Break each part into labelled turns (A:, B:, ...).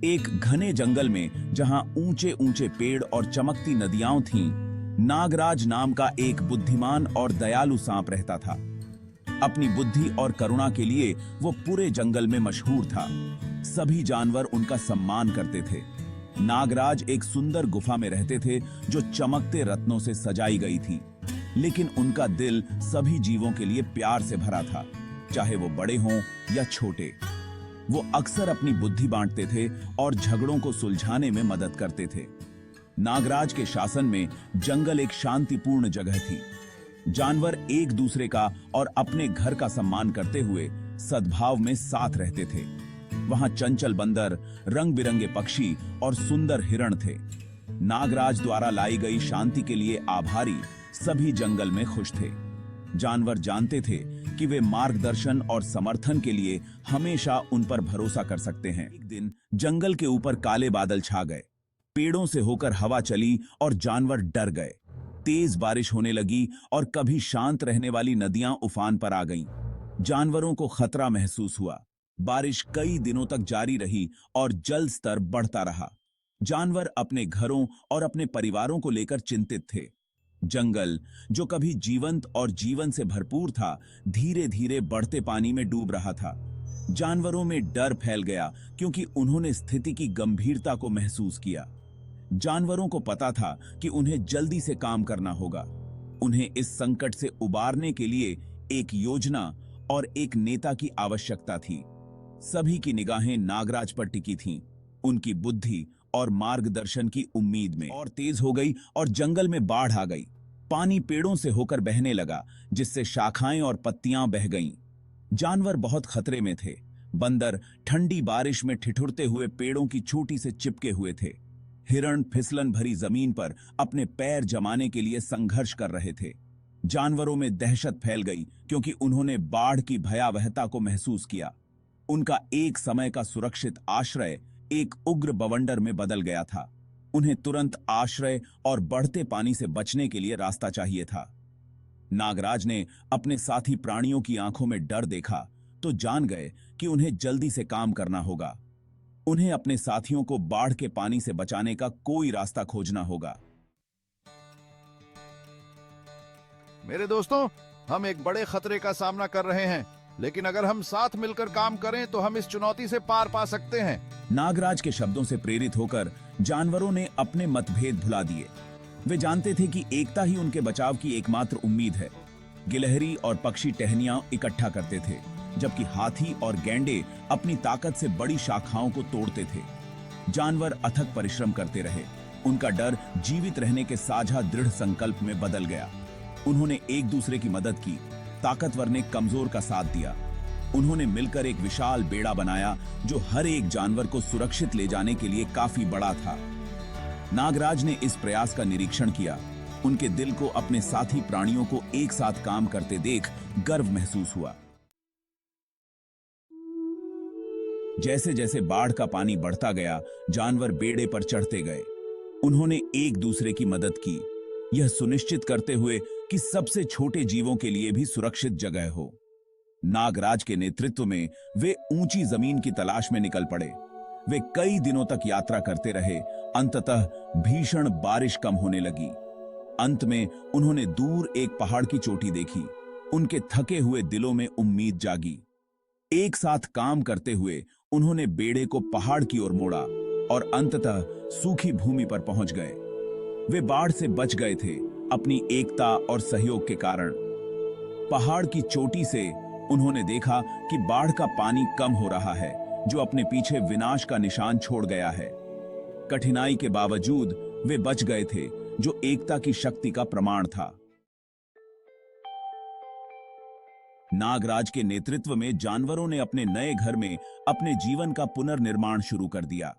A: एक घने जंगल में जहां ऊंचे ऊंचे पेड़ और चमकती नदियां थीं, नागराज नाम का एक बुद्धिमान और दयालु सांप रहता था। अपनी बुद्धि और करुणा के लिए वो पूरे जंगल में मशहूर था। सभी जानवर उनका सम्मान करते थे। नागराज एक सुंदर गुफा में रहते थे जो चमकते रत्नों से सजाई गई थी, लेकिन उनका दिल सभी जीवों के लिए प्यार से भरा था, चाहे वो बड़े हों या छोटे। वो अक्सर अपनी बुद्धि बांटते थे और झगड़ों को सुलझाने में मदद करते थे। नागराज के शासन में जंगल एक शांतिपूर्ण जगह थी। जानवर एक दूसरे का और अपने घर का सम्मान करते हुए सद्भाव में साथ रहते थे। वहां चंचल बंदर, रंग बिरंगे पक्षी और सुंदर हिरण थे। नागराज द्वारा लाई गई शांति के लिए आभारी सभी जंगल में खुश थे। जानवर जानते थे कि वे मार्गदर्शन और समर्थन के लिए हमेशा उन पर भरोसा कर सकते हैं। एक दिन जंगल के ऊपर काले बादल छा गए, पेड़ों से होकर हवा चली और जानवर डर गए। तेज बारिश होने लगी और कभी शांत रहने वाली नदियां उफान पर आ गईं। जानवरों को खतरा महसूस हुआ। बारिश कई दिनों तक जारी रही और जल स्तर बढ़ता रहा। जानवर अपने घरों और अपने परिवारों को लेकर चिंतित थे। जंगल, जो कभी जीवंत और जीवन से भरपूर था, धीरे धीरे बढ़ते पानी में डूब रहा था। जानवरों में डर फैल गया क्योंकि उन्होंने स्थिति की गंभीरता को महसूस किया। जानवरों को पता था कि उन्हें जल्दी से काम करना होगा। उन्हें इस संकट से उबारने के लिए एक योजना और एक नेता की आवश्यकता थी। सभी की निगाहें नागराज पर टिकी थीं। उनकी बुद्धि और मार्गदर्शन की उम्मीद में और तेज हो गई और जंगल में बाढ़ आ गई। पानी पेड़ों से होकर बहने लगा, जिससे शाखाएं और पत्तियां बह गईं। जानवर बहुत खतरे में थे। बंदर ठंडी बारिश में ठिठुरते हुए पेड़ों की चोटी से चिपके हुए थे। हिरण फिसलन भरी जमीन पर अपने पैर जमाने के लिए संघर्ष कर रहे थे। जानवरों में दहशत फैल गई क्योंकि उन्होंने बाढ़ की भयावहता को महसूस किया। उनका एक समय का सुरक्षित आश्रय एक उग्र बवंडर में बदल गया था। उन्हें तुरंत आश्रय और बढ़ते पानी से बचने के लिए रास्ता चाहिए था। नागराज ने अपने साथी प्राणियों की आंखों में डर देखा तो जान गए कि उन्हें जल्दी से काम करना होगा। उन्हें अपने साथियों को बाढ़ के पानी से बचाने का कोई रास्ता खोजना होगा।
B: मेरे दोस्तों, हम एक बड़े खतरे का सामना कर रहे हैं, लेकिन अगर हम साथ मिलकर काम करें तो हम इस चुनौती से पार पा सकते हैं।
A: नागराज के शब्दों से प्रेरित होकर जानवरों ने अपने मतभेद भुला दिए। वे जानते थे कि एकता ही उनके बचाव की एकमात्र उम्मीद है। गिलहरी और पक्षी टहनियां इकट्ठा करते थे, जबकि हाथी और गैंडे अपनी ताकत से बड़ी शाखाओं को तोड़ते थे। जानवर अथक परिश्रम करते रहे। उनका डर जीवित रहने के साझा दृढ़ संकल्प में बदल गया। उन्होंने एक दूसरे की मदद की। ताकतवर ने कमजोर का साथ दिया। उन्होंने मिलकर एक विशाल बेड़ा बनाया जो हर एक जानवर को सुरक्षित ले जाने के लिए काफी बड़ा था। नागराज ने इस प्रयास का निरीक्षण किया। उनके दिल को अपने साथी प्राणियों को एक साथ काम करते देख गर्व महसूस हुआ। जैसे जैसे बाढ़ का पानी बढ़ता गया, जानवर बेड़े पर चढ़ते गए। उन्होंने एक दूसरे की मदद की, यह सुनिश्चित करते हुए कि सबसे छोटे जीवों के लिए भी सुरक्षित जगह हो। नागराज के नेतृत्व में वे ऊंची जमीन की तलाश में निकल पड़े। वे कई दिनों तक यात्रा करते रहे। अंततः भीषण बारिश कम होने लगी। अंत में उन्होंने दूर एक पहाड़ की चोटी देखी। उनके थके हुए दिलों में उम्मीद जागी। एक साथ काम करते हुए उन्होंने बेड़े को पहाड़ की ओर मोड़ा और अंततः सूखी भूमि पर पहुंच गए। वे बाढ़ से बच गए थे, अपनी एकता और सहयोग के कारण। पहाड़ की चोटी से उन्होंने देखा कि बाढ़ का पानी कम हो रहा है, जो अपने पीछे विनाश का निशान छोड़ गया है। कठिनाई के बावजूद वे बच गए थे, जो एकता की शक्ति का प्रमाण था। नागराज के नेतृत्व में जानवरों ने अपने नए घर में अपने जीवन का पुनर्निर्माण शुरू कर दिया।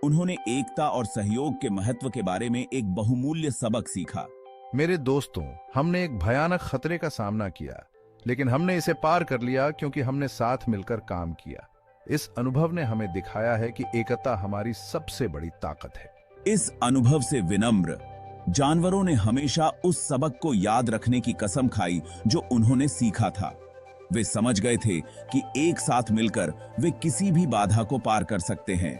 A: उन्होंने एकता और सहयोग के महत्व के बारे में एक बहुमूल्य सबक सीखा।
B: मेरे दोस्तों, हमने एक भयानक खतरे का सामना किया, लेकिन हमने इसे पार कर लिया क्योंकि हमने साथ मिलकर काम किया। इस अनुभव ने हमें दिखाया है कि एकता हमारी सबसे बड़ी ताकत है।
A: इस अनुभव से विनम्र जानवरों ने हमेशा उस सबक को याद रखने की कसम खाई जो उन्होंने सीखा था। वे समझ गए थे कि एक साथ मिलकर वे किसी भी बाधा को पार कर सकते हैं।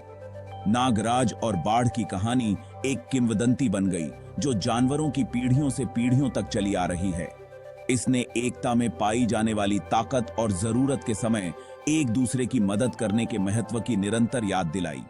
A: नागराज और बाढ़ की कहानी एक किंवदंती बन गई जो जानवरों की पीढ़ियों से पीढ़ियों तक चली आ रही है। इसने एकता में पाई जाने वाली ताकत और जरूरत के समय एक दूसरे की मदद करने के महत्व की निरंतर याद दिलाई।